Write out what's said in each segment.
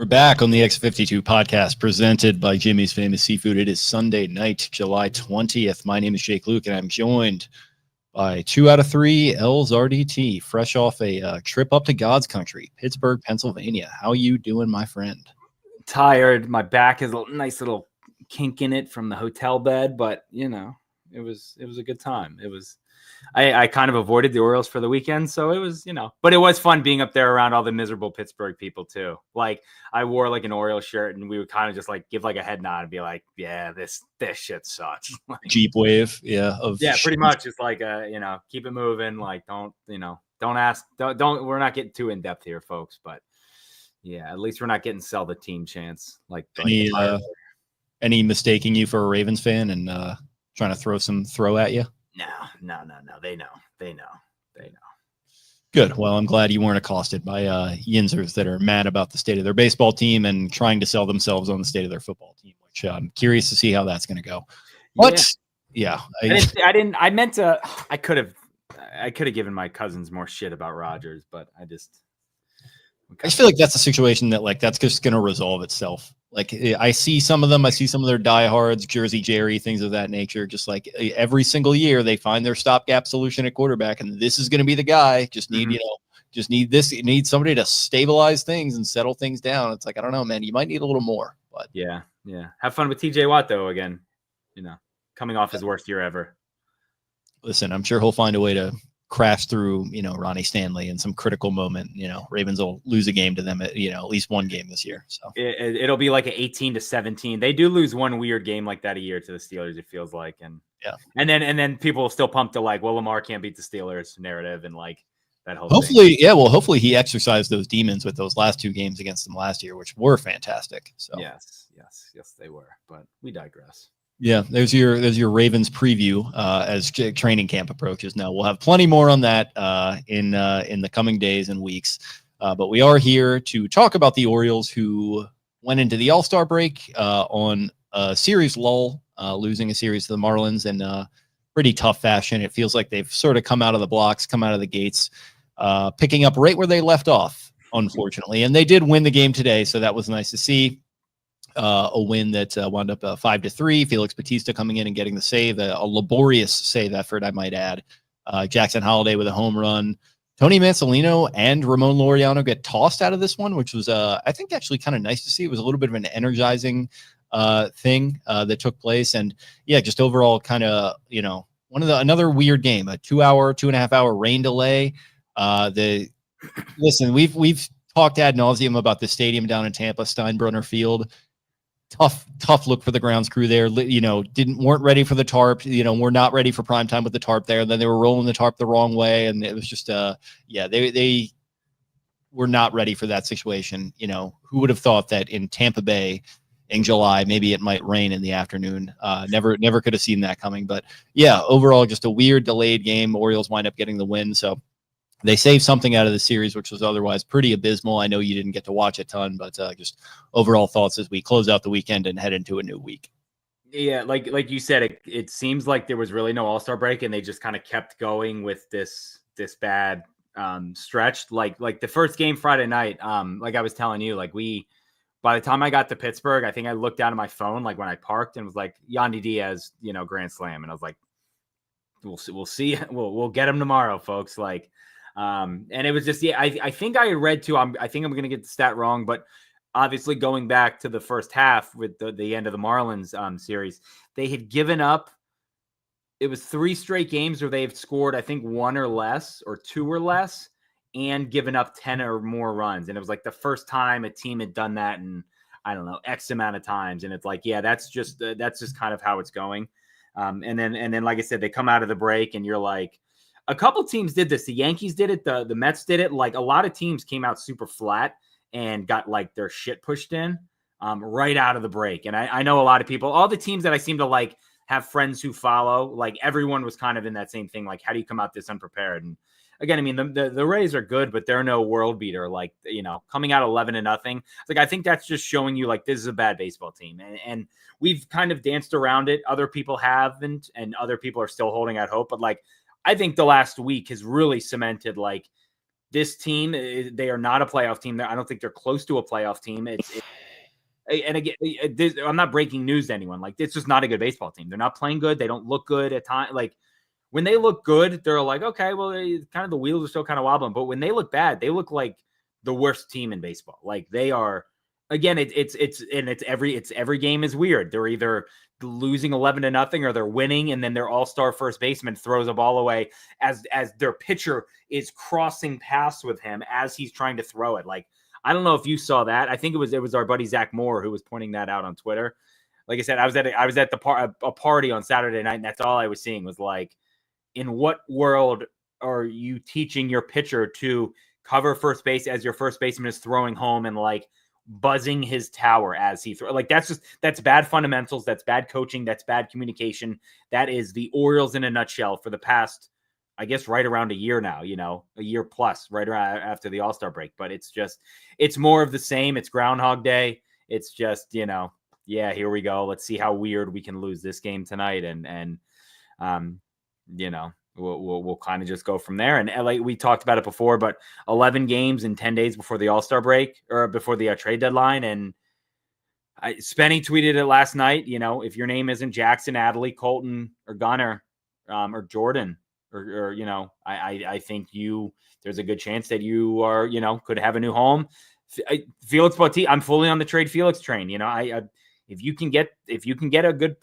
We're back on the X52 podcast presented by Jimmy's Famous Seafood. It is Sunday night, July 20th. My name is Jake Louque, and I'm joined by 2 out of 3 L's Arditti, fresh off a trip up to God's country, Pittsburgh, Pennsylvania. How you doing, my friend? Tired. My back has a nice little kink in it from the hotel bed, but you know, it was a good time. I kind of avoided the Orioles for the weekend, so it was, but it was fun being up there around all the miserable Pittsburgh people too. Like I wore like an Orioles shirt, and we would kind of just like give like a head nod and be like, "Yeah, this shit sucks." Like, Jeep wave, pretty much. It's like keep it moving. Like don't ask. Don't. We're not getting too in depth here, folks. But yeah, at least we're not getting sell the team chance. Any mistaking you for a Ravens fan and trying to throw at you? No. They know. Good. Well, I'm glad you weren't accosted by Yinzers that are mad about the state of their baseball team and trying to sell themselves on the state of their football team, which I'm curious to see how that's going to go. But yeah, I could have given my cousins more shit about Rodgers, but I just feel like that's a situation that that's just going to resolve itself. Like I see some of their diehards, Jersey Jerry, things of that nature. Just like every single year they find their stopgap solution at quarterback, and this is going to be the guy. Just need, need somebody to stabilize things and settle things down. It's like, I don't know, man, you might need a little more, but yeah. Have fun with TJ Watt though. Again, coming off his worst year ever. Listen, I'm sure he'll find a way to crash through, Ronnie Stanley in some critical moment. Ravens will lose a game to them at least one game this year. So it'll be like an 18-17. They do lose one weird game like that a year to the Steelers, it feels like. And yeah. And then people will still pump to like, well, Lamar can't beat the Steelers narrative and like that whole hopefully thing. Hopefully he exercised those demons with those last 2 games against them last year, which were fantastic. So yes, they were. But we digress. Yeah, there's your Ravens preview as training camp approaches. Now we'll have plenty more on that in the coming days and weeks. But we are here to talk about the Orioles, who went into the All-Star break on a series lull, losing a series to the Marlins in pretty tough fashion. It feels like they've sort of come out of the blocks, come out of the gates, picking up right where they left off, unfortunately. And they did win the game today, so that was nice to see. A win that wound up 5-3. Felix Bautista coming in and getting the save, a laborious save effort, I might add. Jackson Holliday with a home run. Tony Mansolino and Ramon Laureano get tossed out of this one, which was, I think, actually kind of nice to see. It was a little bit of an energizing thing that took place. And yeah, just overall kind of, another weird game, a 2.5 hour rain delay. Listen, we've talked ad nauseum about the stadium down in Tampa, Steinbrenner Field. Tough look for the grounds crew there. Weren't ready for the tarp. We're not ready for prime time with the tarp there. And then they were rolling the tarp the wrong way, and it was just they were not ready for that situation. Who would have thought that in Tampa Bay in July maybe it might rain in the afternoon? Never could have seen that coming. But yeah, overall just a weird delayed game. Orioles wind up getting the win, so they saved something out of the series, which was otherwise pretty abysmal. I know you didn't get to watch a ton, but just overall thoughts as we close out the weekend and head into a new week. Yeah, like you said, it seems like there was really no All-Star break, and they just kind of kept going with this bad stretch. Like the first game Friday night, like I was telling you, by the time I got to Pittsburgh, I think I looked down at my phone like when I parked and was like, Yandy Diaz, grand slam, and I was like, we'll see, we'll get him tomorrow, folks. And it was just, I think I read too, I think I'm going to get the stat wrong, but obviously going back to the first half with the end of the Marlins series, they had given up. It was 3 straight games where they've scored, I think 1 or less or 2 or less and given up 10 or more runs. And it was like the first time a team had done that in, I don't know, X amount of times. And it's like, yeah, that's just kind of how it's going. And then, like I said, they come out of the break and you're like, a couple teams did this. The Yankees did it. The Mets did it. Like a lot of teams came out super flat and got like their shit pushed in right out of the break. And I know a lot of people, all the teams that I seem to like have friends who follow, like everyone was kind of in that same thing. Like, how do you come out this unprepared? And again, I mean, the Rays are good, but they're no world beater. Like, coming out 11-0. Like, I think that's just showing you like this is a bad baseball team. And we've kind of danced around it. Other people haven't, and other people are still holding out hope. But like, I think the last week has really cemented like this team, they are not a playoff team. I don't think they're close to a playoff team. And again, I'm not breaking news to anyone. Like, it's just not a good baseball team. They're not playing good. They don't look good at times. Like, when they look good, they're like, okay, well, kind of the wheels are still kind of wobbling. But when they look bad, they look like the worst team in baseball. Like, they are. Again, it's every game is weird. They're either losing 11-0 or they're winning, and then their all-star first baseman throws a ball away as their pitcher is crossing paths with him as he's trying to throw it. Like, I don't know if you saw that. I think it was our buddy Zach Moore who was pointing that out on Twitter. Like I said, I was at a party on Saturday night, and that's all I was seeing was like, in what world are you teaching your pitcher to cover first base as your first baseman is throwing home and like buzzing his tower as he throws? Like, that's bad fundamentals. That's bad coaching. That's bad communication. That is the Orioles in a nutshell for the past, I guess, right around a year now, a year plus right around after the All-Star break. But it's more of the same. It's Groundhog Day. It's just, yeah, here we go. Let's see how weird we can lose this game tonight. And we'll kind of just go from there. And like we talked about it before, but 11 games in 10 days before the All-Star break or before the trade deadline. And Spenny tweeted it last night. If your name isn't Jackson, Adley, Colton, or Gunner, or Jordan, or I think there's a good chance that you are, could have a new home. Felix Bautista, I'm fully on the trade Felix train. If you can get a good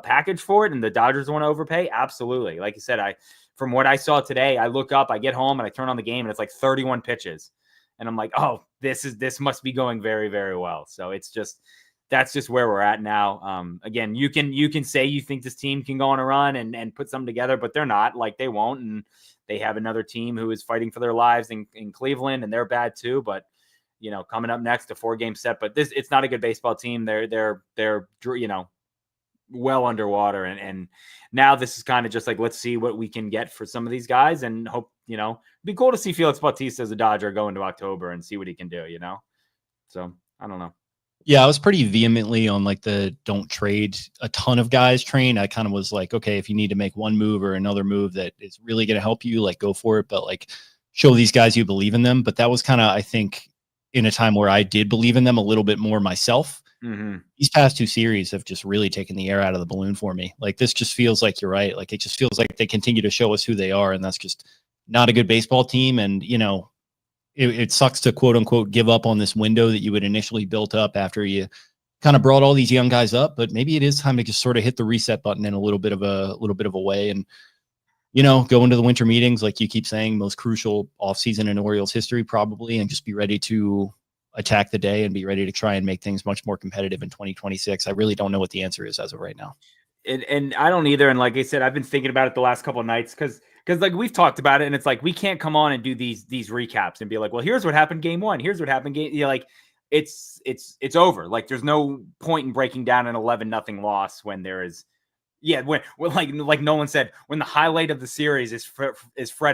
package for it and the Dodgers want to overpay, absolutely. Like you said, from what I saw today, I look up, I get home and I turn on the game and it's like 31 pitches. And I'm like, oh, this must be going very, very well. So that's just where we're at now. Again, you can say you think this team can go on a run and put something together, but they're not. Like, they won't. And they have another team who is fighting for their lives in Cleveland, and they're bad too. But coming up next, a 4-game set. But it's not a good baseball team. They're well underwater, and now this is kind of just like, let's see what we can get for some of these guys, and hope it'd be cool to see Felix Bautista as a Dodger go into October and see what he can do. So I don't know. Yeah, I was pretty vehemently on like the don't trade a ton of guys train. I kind of was like, okay, if you need to make one move or another move that is really going to help you, like, go for it. But like, show these guys you believe in them. But that was kind of, I think, in a time where I did believe in them a little bit more myself. Mm-hmm. These past 2 series have just really taken the air out of the balloon for me. Like, this just feels like, you're right. Like, it just feels like they continue to show us who they are. And that's just not a good baseball team. And, it sucks to quote unquote give up on this window that you had initially built up after you kind of brought all these young guys up, but maybe it is time to just sort of hit the reset button in a little bit of a way. And, go into the winter meetings, like you keep saying, most crucial offseason in Orioles history, probably, and just be ready to attack the day and be ready to try and make things much more competitive in 2026. I really don't know what the answer is as of right now. And I don't either. And like I said, I've been thinking about it the last couple of nights because like we've talked about it, and it's like, we can't come on and do these recaps and be like, well, here's what happened game 1. Here's what happened like it's over. Like, there's no point in breaking down an 11-0 loss when there is, when like Nolan said, when the highlight of the series is Fred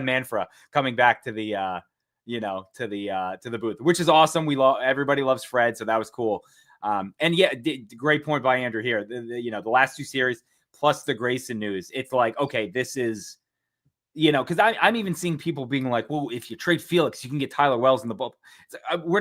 Manfra coming back to the to the booth, which is awesome. Everybody loves Fred, so that was cool. And yeah, great point by Andrew here. The last 2 series plus the Grayson news, it's like, okay, this is, because I'm even seeing people being like, well, if you trade Felix, you can get Tyler Wells in the bullpen. Like, we're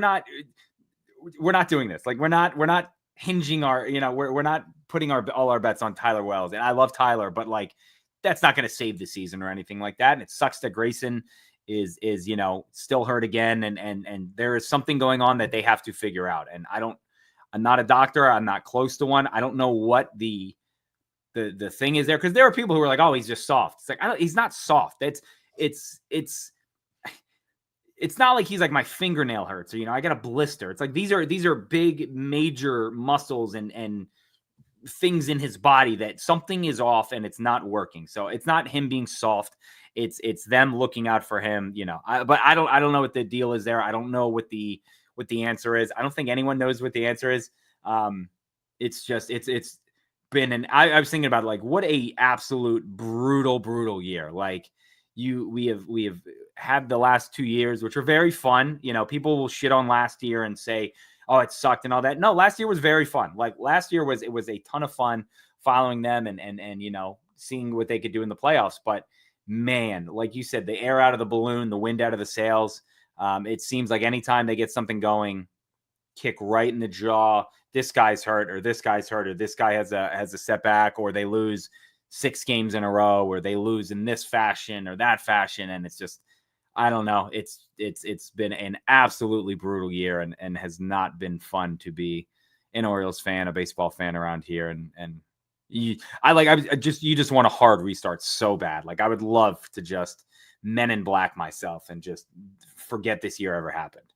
not doing this. Like, we're not hinging our, we're not putting all our bets on Tyler Wells. And I love Tyler, but like, that's not going to save the season or anything like that. And it sucks that Grayson is still hurt again. And there is something going on that they have to figure out. And I'm not a doctor. I'm not close to one. I don't know what the thing is there, because there are people who are like, oh, he's just soft. It's like, he's not soft. It's not like he's like, my fingernail hurts, or I got a blister. It's like, these are big major muscles and things in his body that something is off and it's not working. So it's not him being soft. It's them looking out for him. But I don't know what the deal is there. I don't know what the answer is. I don't think anyone knows what the answer is. It's just it's been I was thinking about, like, what a absolute brutal year. Like, we have had the last 2 years, which are very fun. People will shit on last year and say, oh, it sucked and all that. No, last year was very fun. Like, last year was a ton of fun following them and seeing what they could do in the playoffs. But man, like you said, the air out of the balloon, the wind out of the sails. It seems like anytime they get something going, kick right in the jaw. This guy's hurt, or this guy's hurt, or this guy has a setback, or they lose 6 games in a row, or they lose in this fashion or that fashion, and it's just, I don't know. It's been an absolutely brutal year, and has not been fun to be an Orioles fan, a baseball fan around here, and you just want a hard restart so bad. Like, I would love to just Men in Black myself and just forget this year ever happened.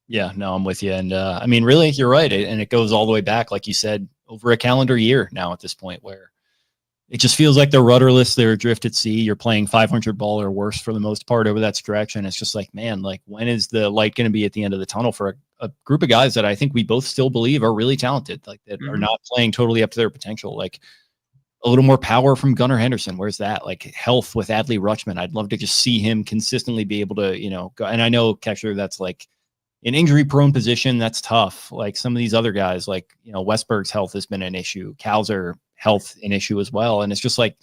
Yeah, no, I'm with you. And I mean, really, you're right. And it goes all the way back, like you said, over a calendar year now at this point, where it just feels like they're rudderless. They're adrift at sea. You're playing 500 ball or worse for the most part over that stretch. And it's just like, man, like, when is the light going to be at the end of the tunnel for a group of guys that I think we both still believe are really talented, like, that are not playing totally up to their potential? Like, a little more power from Gunnar Henderson. Where's that? Like, health with Adley Rutschman. I'd love to just see him consistently be able to, go. And I know, Catcher, that's like an injury prone position. That's tough. Like, some of these other guys, like, Westberg's health has been an issue. Kowser health an issue as well. And it's just like,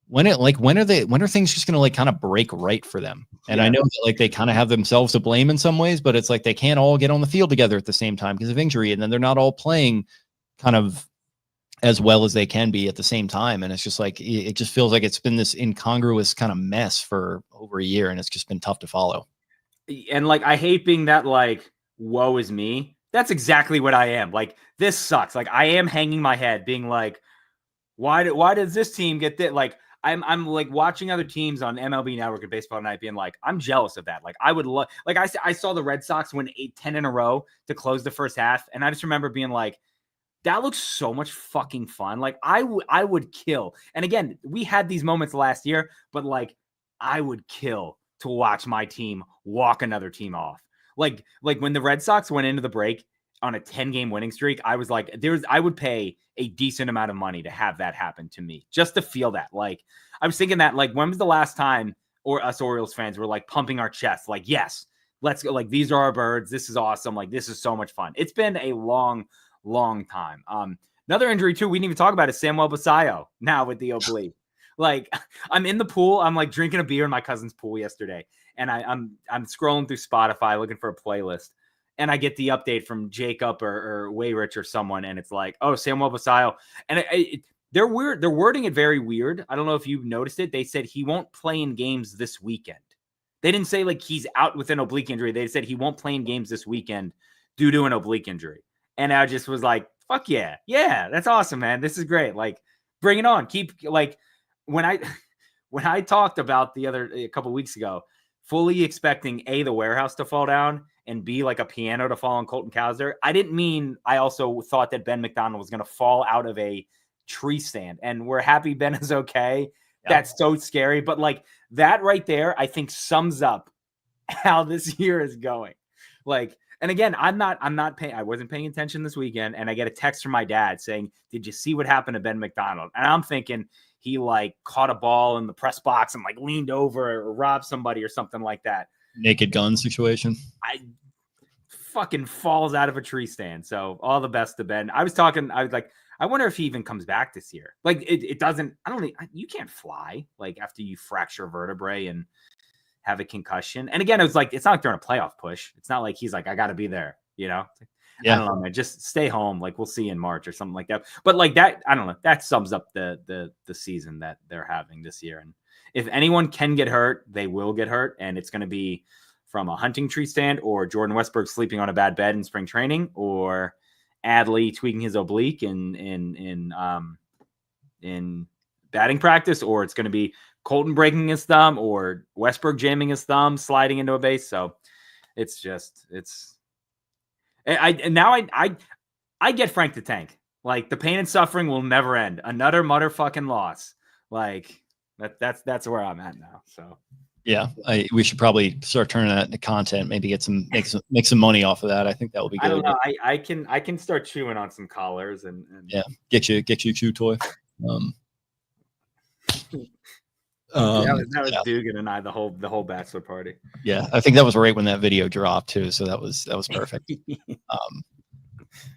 when are things just going to, like, kind of break right for them? And I know that, like, they kind of have themselves to blame in some ways, but it's like they can't all get on the field together at the same time because of injury. And then they're not all playing kind of as well as they can be at the same time. And it's just like, it just feels like it's been this incongruous kind of mess for over a year. And it's just been tough to follow. And, like, I hate being that, like, woe is me. That's exactly what I am. Like, this sucks. Like, I am hanging my head being like, why does this team get that? Like, I'm like watching other teams on MLB Network and Baseball Night being like, I'm jealous of that. Like, I would love, like, I saw the Red Sox win 10 in a row to close the first half. And I just remember being like, that looks so much fucking fun. Like, I would kill. And again, we had these moments last year, but, like, I would kill to watch my team walk another team off. Like when the Red Sox went into the break on a 10-game winning streak, I was like, I would pay a decent amount of money to have that happen to me, just to feel that. Like, I was thinking that, like, when was the last time us Orioles fans were, like, pumping our chests? Like, yes, let's go. Like, these are our birds. This is awesome. Like, this is so much fun. It's been a long time. Another injury too we didn't even talk about is Samuel Basallo now with the oblique. Like, I'm in the pool. I'm, like, drinking a beer in my cousin's pool yesterday, and I'm scrolling through Spotify looking for a playlist, and I get the update from Jacob or Wayrich or someone, and it's like, oh, Samuel Basallo, and they're weird. They're wording it very weird. I don't know if you've noticed it. They said he won't play in games this weekend. They didn't say, like, he's out with an oblique injury. They said he won't play in games this weekend due to an oblique injury. And I just was like, fuck yeah. Yeah, that's awesome, man. This is great. Like, bring it on. Keep, like, when I talked about a couple weeks ago, fully expecting A, the warehouse to fall down, and B, like, a piano to fall on Colton Cowser, I didn't mean I also thought that Ben McDonald was going to fall out of a tree stand. And we're happy Ben is okay. Yeah. That's so scary. But, like, that right there, I think sums up how this year is going. Like, and again, I wasn't paying attention this weekend, and I get a text from my dad saying, did you see what happened to Ben McDonald? And I'm thinking he, like, caught a ball in the press box and, like, leaned over or robbed somebody or something like that. Naked gun situation. I fucking falls out of a tree stand. So all the best to Ben. I was like, I wonder if he even comes back this year. Like, it doesn't, you can't fly, like, after you fracture vertebrae and have a concussion. And again, it was like, it's not like they're in a playoff push. It's not like he's like, I got to be there, Yeah. I don't know, man. Just stay home. Like, we'll see you in March or something like that. But, like, that, I don't know. That sums up the season that they're having this year. And if anyone can get hurt, they will get hurt. And it's going to be from a hunting tree stand, or Jordan Westberg sleeping on a bad bed in spring training, or Adley tweaking his oblique in batting practice, or it's going to be Colton breaking his thumb, or Westberg jamming his thumb, sliding into a base. So I get Frank the Tank. Like, the pain and suffering will never end. Another motherfucking loss. Like, that's where I'm at now. So yeah, we should probably start turning that into content. Maybe make some money off of that. I think that would be good. I don't know. I can start chewing on some collars and yeah, get you a chew toy. That was Dugan and I the whole bachelor party. Yeah, I think that was right when that video dropped too. So that was perfect.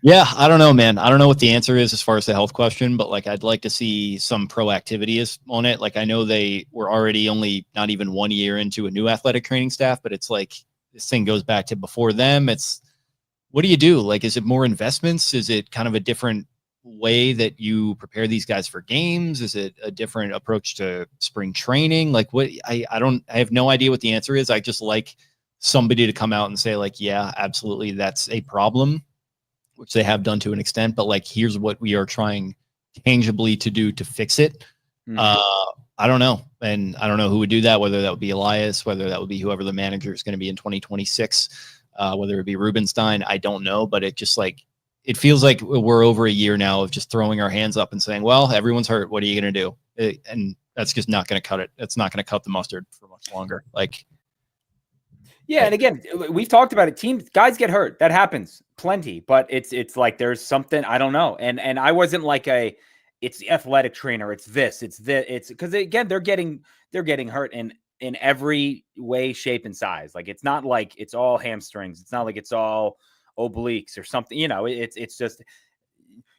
Yeah, I don't know, man. I don't know what the answer is as far as the health question, but, like, I'd like to see some proactivity on it. Like, I know they were already only not even 1 year into a new athletic training staff, but it's like this thing goes back to before them. What do you do? Like, is it more investments? Is it kind of a different way that you prepare these guys for games? Is it a different approach to spring training? Like, what I have no idea what the answer is. I just like somebody to come out and say, like, yeah, absolutely, that's a problem, which they have done to an extent, but like, here's what we are trying tangibly to do to fix it. I don't know. And I don't know who would do that, whether that would be Elias, whether that would be whoever the manager is going to be in 2026, whether it be Rubenstein, I don't know. But it just like, it feels like we're over a year now of just throwing our hands up and saying, well, everyone's hurt. What are you going to do? And that's just not going to cut it. It's not going to cut the mustard for much longer. Like, yeah. And again, we've talked about it. Guys get hurt. That happens plenty, but it's like, there's something, I don't know. And I wasn't like it's the athletic trainer. It's because again, they're getting hurt in every way, shape, and size. Like, it's not like it's all hamstrings. It's not like it's all obliques or something. It's just,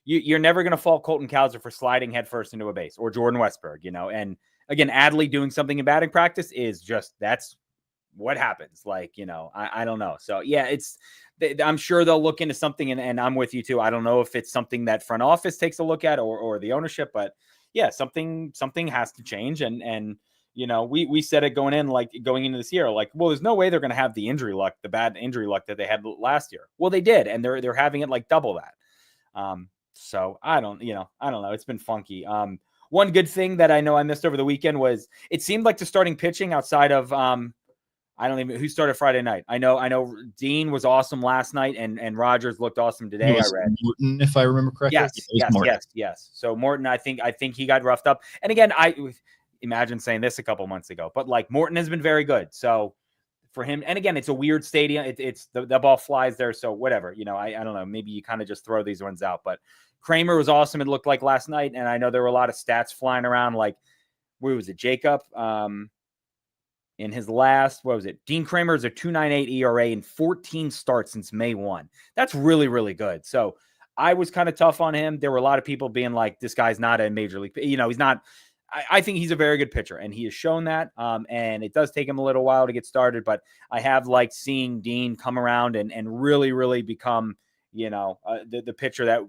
you're never going to fault Colton Cowser for sliding headfirst into a base, or Jordan Westberg, and again, Adley doing something in batting practice is just, that's what happens. Like, I don't know. So yeah, I'm sure they'll look into something, and I'm with you too. I don't know if it's something that front office takes a look at, or the ownership, but yeah, something has to change. And we said it going into this year, like, well, there's no way they're going to have the bad injury luck that they had last year. Well, they did, and they're having it like double that. So I don't know. It's been funky. One good thing that I know I missed over the weekend was, it seemed like the starting pitching outside of I don't even who started Friday night. I know Dean was awesome last night, and Rogers looked awesome today. I read Morton, if I remember correctly. Yes. So Morton, I think he got roughed up. And again, I imagine saying this a couple months ago, but like, Morton has been very good. So for him, and again, it's a weird stadium. It's the ball flies there. So whatever, I don't know. Maybe you kind of just throw these ones out. But Kramer was awesome. It looked like last night, and I know there were a lot of stats flying around. Like, where was it? Jacob. In his last, Dean Kramer is a 2.98 ERA in 14 starts since May 1. That's really, really good. So I was kind of tough on him. There were a lot of people being like, this guy's not a major league, he's not. I think he's a very good pitcher, and he has shown that. And it does take him a little while to get started, but I have liked seeing Dean come around and really, really become, the pitcher that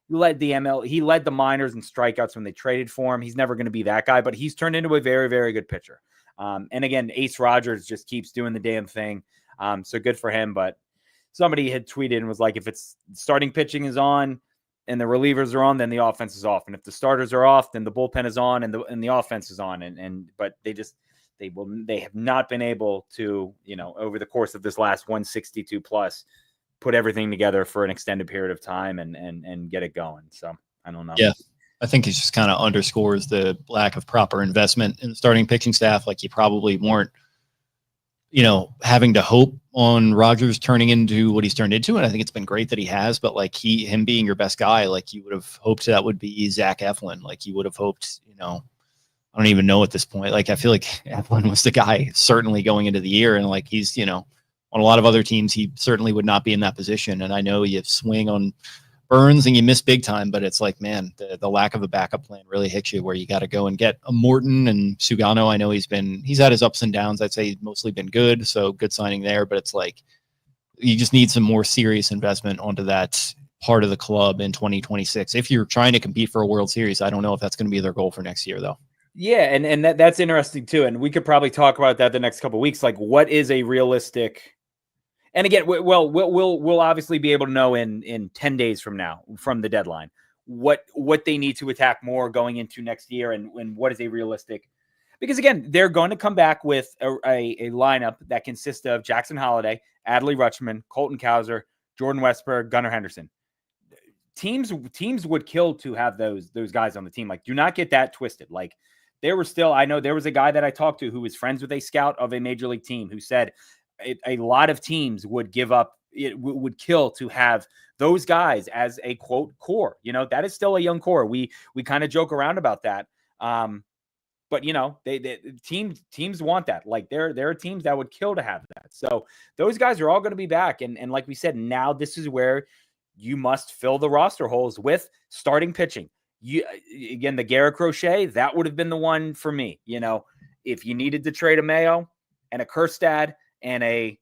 led the ML. He led the minors in strikeouts when they traded for him. He's never going to be that guy, but he's turned into a very, very good pitcher. And again, Ace Rogers just keeps doing the damn thing. So good for him. But somebody had tweeted and was like, if it's starting pitching is on and the relievers are on, then the offense is off. And if the starters are off, then the bullpen is on and the offense is on. But they have not been able to, over the course of this last 162 plus, put everything together for an extended period of time and get it going. So I don't know. Yeah. I think it just kind of underscores the lack of proper investment in the starting pitching staff. Like, you probably weren't, having to hope on Rogers turning into what he's turned into. And I think it's been great that he has, but like him being your best guy, like, you would have hoped that would be Zach Eflin. Like, you would have hoped, I don't even know at this point. Like, I feel like Eflin was the guy certainly going into the year. And like, he's, on a lot of other teams, he certainly would not be in that position. And I know you swing on Burns and you miss big time, but it's like, man, the lack of a backup plan really hits you, where you got to go and get a Morton and Sugano. I know he's had his ups and downs. I'd say he's mostly been good. So good signing there, but it's like, you just need some more serious investment onto that part of the club in 2026. If you're trying to compete for a World Series, I don't know if that's going to be their goal for next year though. Yeah. And that's interesting too. And we could probably talk about that the next couple of weeks. Like, what is a realistic, and again, we'll obviously be able to know in 10 days from now, from the deadline, what they need to attack more going into next year, and what is a realistic. Because again, they're going to come back with a lineup that consists of Jackson Holliday, Adley Rutschman, Colton Cowser, Jordan Westberg, Gunnar Henderson. Teams would kill to have those guys on the team. Like, do not get that twisted. Like, I know there was a guy that I talked to who was friends with a scout of a major league team who said a lot of teams would give up, it would kill to have those guys as a quote core. That is still a young core. We kind of joke around about that. But they teams want that. Like, there are teams that would kill to have that. So those guys are all going to be back. And like we said, now this is where you must fill the roster holes with starting pitching. Again, the Garrett Crochet, that would have been the one for me. If you needed to trade a Mayo and a Kerstad and a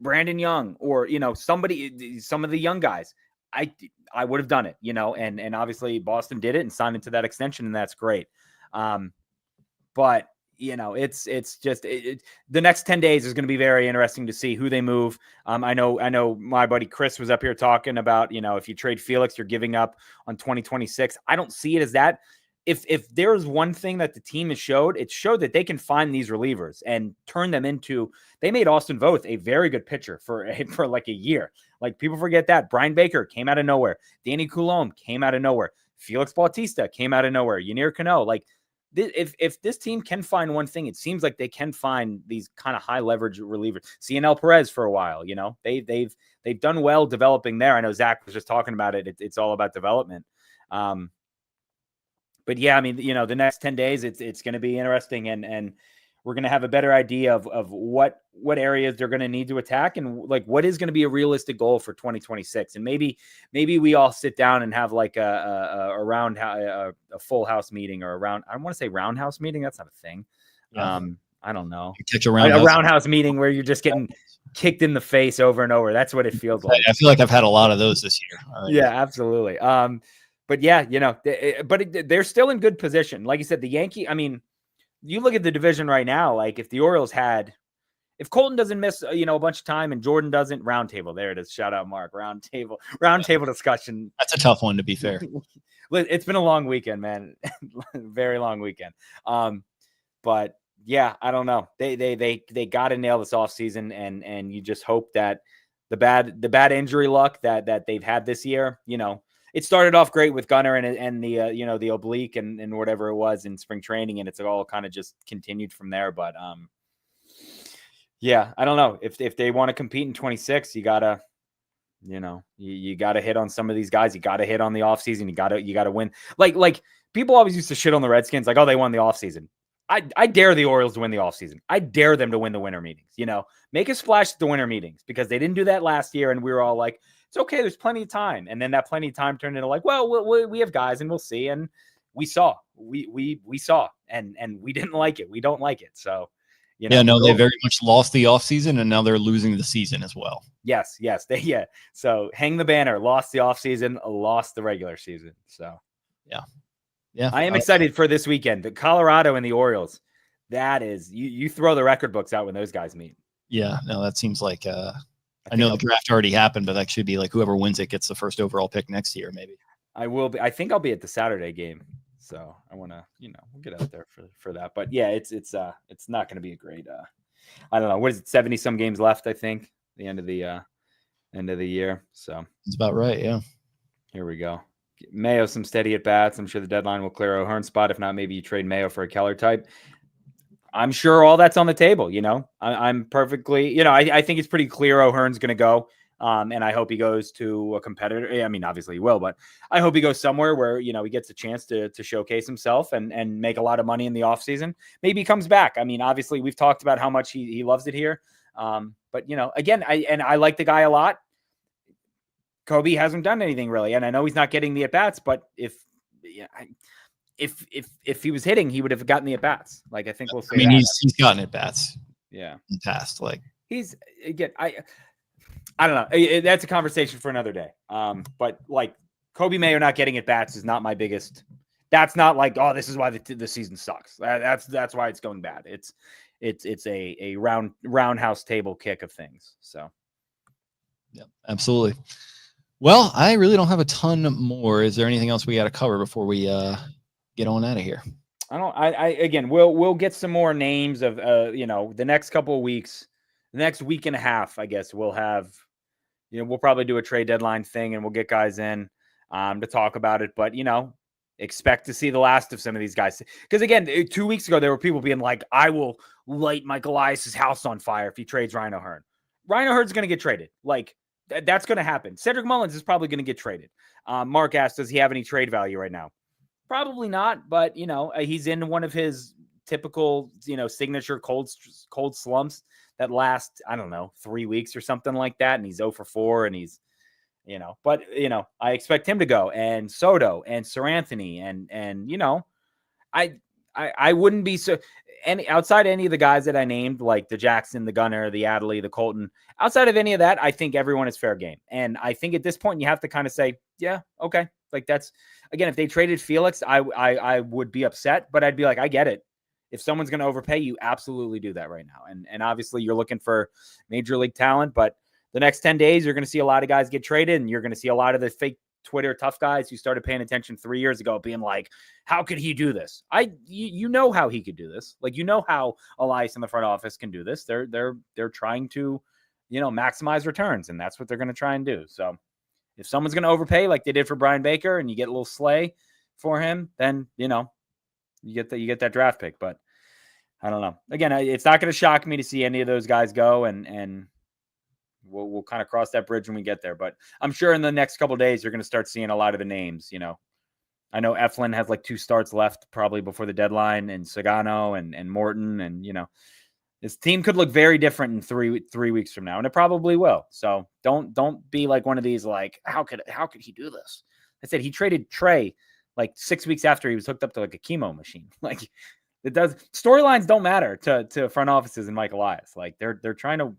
Brandon Young or, some of the young guys, I would have done it, and obviously Boston did it and signed into that extension, and that's great. But it's just the next 10 days is going to be very interesting to see who they move. I know my buddy Chris was up here talking about, if you trade Felix, you're giving up on 2026. I don't see it as that. If there's one thing that the team has showed, it showed that they can find these relievers and turn them into. They made Austin Voth a very good pitcher for like a year. Like, people forget that. Brian Baker came out of nowhere. Danny Coulombe came out of nowhere. Felix Bautista came out of nowhere. Yanir Cano. Like, if this team can find one thing, it seems like they can find these kind of high leverage relievers. CNL Perez for a while, they've done well developing there. I know Zach was just talking about it. It's all about development. But yeah, I mean, the next 10 days, it's going to be interesting, and we're going to have a better idea of what areas they're going to need to attack, and like what is going to be a realistic goal for 2026. And maybe we all sit down and have like a full house meeting, or I want to say roundhouse meeting. That's not a thing. Yeah. I don't know. Catch a roundhouse meeting where you're just getting kicked in the face over and over. That's what it feels like. I feel like I've had a lot of those this year. Yeah, absolutely. But yeah, they're still in good position. Like you said, the Yankee, I mean, you look at the division right now, like if the Orioles if Colton doesn't miss, a bunch of time and Jordan doesn't, round table. There it is. Shout out, Mark. Round table discussion. That's a tough one, to be fair. It's been a long weekend, man. Very long weekend. But yeah, I don't know. They got to nail this offseason, and you just hope that the bad injury luck that they've had this year, it started off great with Gunnar and the the oblique and whatever it was in spring training, and it's all kind of just continued from there. But yeah, I don't know if they want to compete in 26, you gotta you gotta hit on some of these guys. You gotta hit on the offseason. You gotta win. Like people always used to shit on the Redskins, like, oh, they won the offseason. I dare the Orioles to win the offseason. I dare them to win the winter meetings. Make a splash at the winter meetings, because they didn't do that last year, and we were all like, it's okay, there's plenty of time. And then that plenty of time turned into like, well, we have guys and we'll see. And we saw, we saw, and we didn't like it. We don't like it. So, they very much lost the offseason, and now they're losing the season as well. Yes. So hang the banner, lost the offseason, lost the regular season. So yeah. I am excited for this weekend. The Colorado and the Orioles. That is, you throw the record books out when those guys meet. Yeah, no, that seems like I know the draft already happened, but that should be like whoever wins it gets the first overall pick next year, maybe. I think I'll be at the Saturday game, so I want to, we'll get out there for that. But yeah, it's not going to be a great. I don't know, what is it, 70 some games left? I think the end of the year. So it's about right. Yeah. Here we go. Mayo some steady at bats. I'm sure the deadline will clear O'Hearn's spot. If not, maybe you trade Mayo for a Keller type. I'm sure all that's on the table. I'm perfectly, I think it's pretty clear O'Hearn's going to go. And I hope he goes to a competitor. I mean, obviously he will, but I hope he goes somewhere where, he gets a chance to showcase himself and make a lot of money in the offseason. Maybe he comes back. I mean, obviously we've talked about how much he loves it here. But again, I like the guy a lot. Kobe hasn't done anything really. And I know he's not getting the at-bats, but if he was hitting, he would have gotten the at-bats. Like, I think we'll say he's gotten at-bats. Yeah. In the past. Like, he's, again, I don't know. That's a conversation for another day. But like Kobe Mayo not getting at-bats is not my biggest. That's not like, oh, this is why the season sucks. That's why it's going bad. It's a roundhouse table kick of things. So. Yeah, absolutely. Well, I really don't have a ton more. Is there anything else we got to cover before we get on out of here? Again, we'll get some more names of the next couple of weeks, the next week and a half, I guess we'll have, we'll probably do a trade deadline thing, and we'll get guys in to talk about it. But expect to see the last of some of these guys, because again, 2 weeks ago there were people being like, I will light Michael Elias's house on fire if he trades Ryan O'Hearn. Ryan O'Hearn's going to get traded. Like, that's going to happen. Cedric Mullins is probably going to get traded. Mark asked, does he have any trade value right now? Probably not, but he's in one of his typical, signature cold slumps that last, I don't know, 3 weeks or something like that. And he's 0 for 4, and he's, but I expect him to go, and Soto and Sir Anthony, and I wouldn't be so. outside any of the guys that I named, like the Jackson, the Gunner, the Adley, the Colton, outside of any of that, I think everyone is fair game. And I think at this point you have to kind of say, yeah, okay. Like that's, again, if they traded Felix, I would be upset, but I'd be like, I get it. If someone's going to overpay, you absolutely do that right now. And obviously you're looking for major league talent, but the next 10 days, you're going to see a lot of guys get traded, and you're going to see a lot of the fake Twitter tough guys who started paying attention 3 years ago being like, how could he do this? You know how he could do this. Like, you know how Elias in the front office can do this. They're trying to, maximize returns, and that's what they're going to try and do. So if someone's going to overpay like they did for Brian Baker and you get a little slay for him, then, you get that draft pick. But I don't know. Again, it's not going to shock me to see any of those guys go, and we'll kind of cross that bridge when we get there. But I'm sure in the next couple of days, you're going to start seeing a lot of the names. I know Eflin has like 2 starts left probably before the deadline, and Sagano and Morton, and his team could look very different in three weeks from now, and it probably will. So don't be like one of these like, how could he do this? I said he traded Trey like 6 weeks after he was hooked up to like a chemo machine. Like, it does. Storylines don't matter to front offices and Mike Elias. Like they're trying to.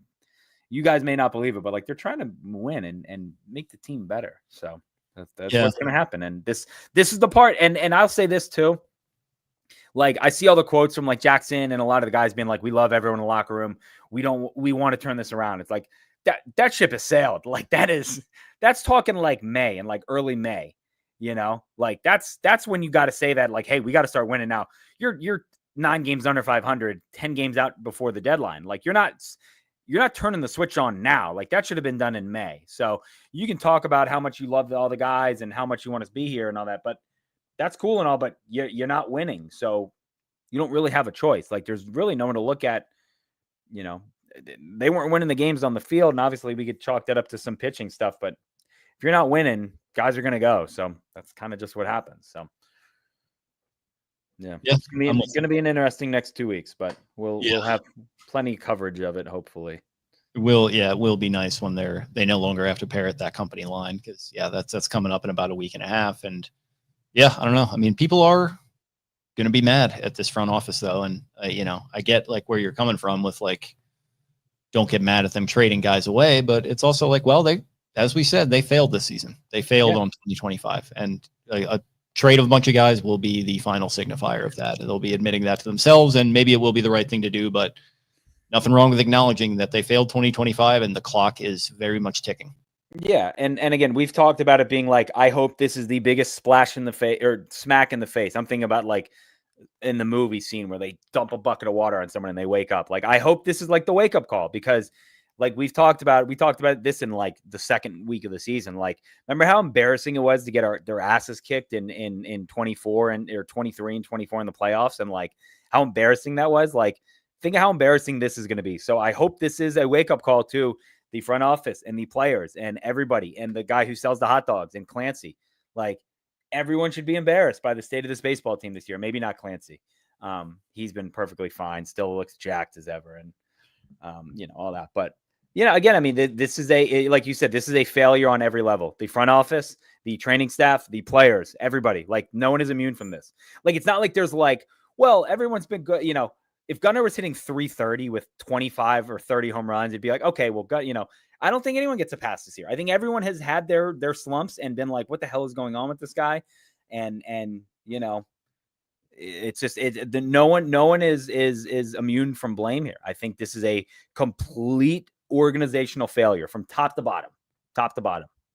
You guys may not believe it, but like they're trying to win and make the team better. So that's what's going to happen. And this is the part. And I'll say this too. Like, I see all the quotes from like Jackson and a lot of the guys being like, we love everyone in the locker room. We want to turn this around. It's like that ship has sailed. Like that's talking like May and like early May, like that's when you got to say that, like, hey, we got to start winning now. You're 9 games under 500, 10 games out before the deadline. Like you're not turning the switch on now. Like that should have been done in May. So you can talk about how much you love all the guys and how much you want to be here and all that, but that's cool and all, but you're not winning. So you don't really have a choice. Like there's really no one to look at. They weren't winning the games on the field, and obviously we could chalk that up to some pitching stuff, but if you're not winning, guys are going to go. So that's kind of just what happens. So yeah. It's going to be an interesting next 2 weeks, but we'll have plenty of coverage of it, hopefully. It will be nice when they no longer have to parrot that company line, because that's coming up in about a week and a half. And I don't know. I mean, people are going to be mad at this front office though. And I get like where you're coming from with like, don't get mad at them trading guys away, but it's also like, well, as we said, they failed this season. They failed on 2025, and a trade of a bunch of guys will be the final signifier of that. They'll be admitting that to themselves, and maybe it will be the right thing to do, but nothing wrong with acknowledging that they failed 2025 and the clock is very much ticking. Yeah. And again, we've talked about it being like, I hope this is the biggest splash in the face or smack in the face. I'm thinking about like in the movie scene where they dump a bucket of water on someone and they wake up. Like, I hope this is like the wake up call, because like we talked about this in like the second week of the season. Like, remember how embarrassing it was to get their asses kicked in 24 or 23 and 24 in the playoffs, and like how embarrassing that was. Like, think of how embarrassing this is going to be. So I hope this is a wake up call to the front office and the players and everybody, and the guy who sells the hot dogs and Clancy. Like, everyone should be embarrassed by the state of this baseball team this year. Maybe not Clancy. He's been perfectly fine. Still looks jacked as ever. And, all that, but again, I mean, this is like you said, this is a failure on every level. The front office, the training staff, the players, everybody. Like, no one is immune from this. Like, it's not like there's like, well, everyone's been good. If Gunnar was hitting 330 with 25 or 30 home runs, it'd be like, okay, well, I don't think anyone gets a pass this year. I think everyone has had their slumps and been like, what the hell is going on with this guy? And it's just no one is immune from blame here. I think this is a complete organizational failure from top to bottom.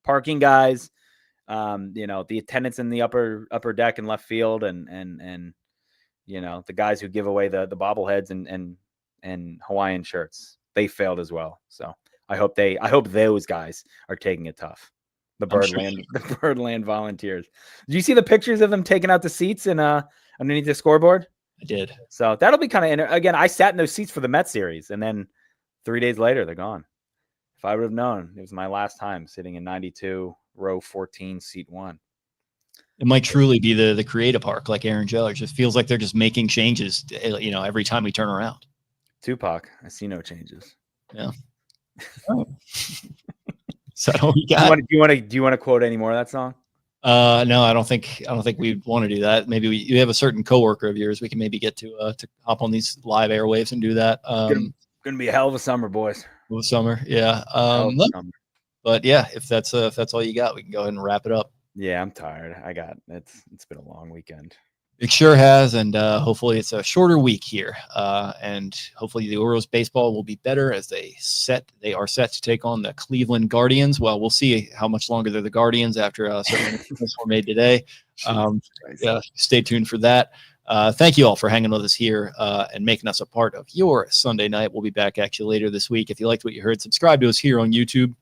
Parking guys, the attendants in the upper deck and left field, and the guys who give away the bobbleheads and Hawaiian shirts, they failed as well. So I hope those guys are taking it tough. The Birdland Volunteers. Did you see the pictures of them taking out the seats and underneath the scoreboard? I did. So that'll be kind of again. I sat in those seats for the Mets series, and then 3 days later they're gone. If I would have known, it was my last time sitting in 92, row 14, seat 1. It might truly be the creative park, like Aaron Judge. It feels like they're just making changes, every time we turn around. Tupac, I see no changes. Yeah. Oh. Is that all we got? Do you want to quote any more of that song? No, I don't think we'd want to do that. Maybe you have a certain coworker of yours we can maybe get to hop on these live airwaves and do that. Gonna be a hell of a summer, boys. With summer, yeah. No, but yeah, if that's all you got, we can go ahead and wrap it up. Yeah, I'm tired. It's been a long weekend. It sure has, and hopefully it's a shorter week here, and hopefully the Orioles baseball will be better as they are set to take on the Cleveland Guardians. Well, we'll see how much longer they're the Guardians after certain announcements were made today. Yeah, stay tuned for that. Thank you all for hanging with us here and making us a part of your Sunday night. We'll be back actually later this week. If you liked what you heard, subscribe to us here on YouTube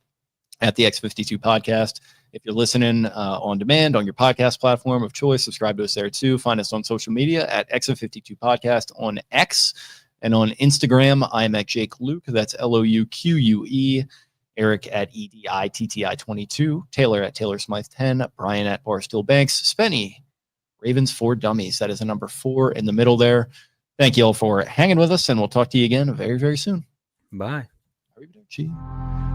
at the X52 Podcast. If you're listening on demand on your podcast platform of choice, subscribe to us there too. Find us on social media at X52 Podcast on X and on Instagram. I'm at Jake Louque. That's Louque. Eric at EDITTI22. Taylor at Taylor Smythe 10. Brian at Barstool Banks. Spenny, Ravens for Dummies. That is a number 4 in the middle there. Thank you all for hanging with us, and we'll talk to you again very, very soon. Bye. Arrivederci.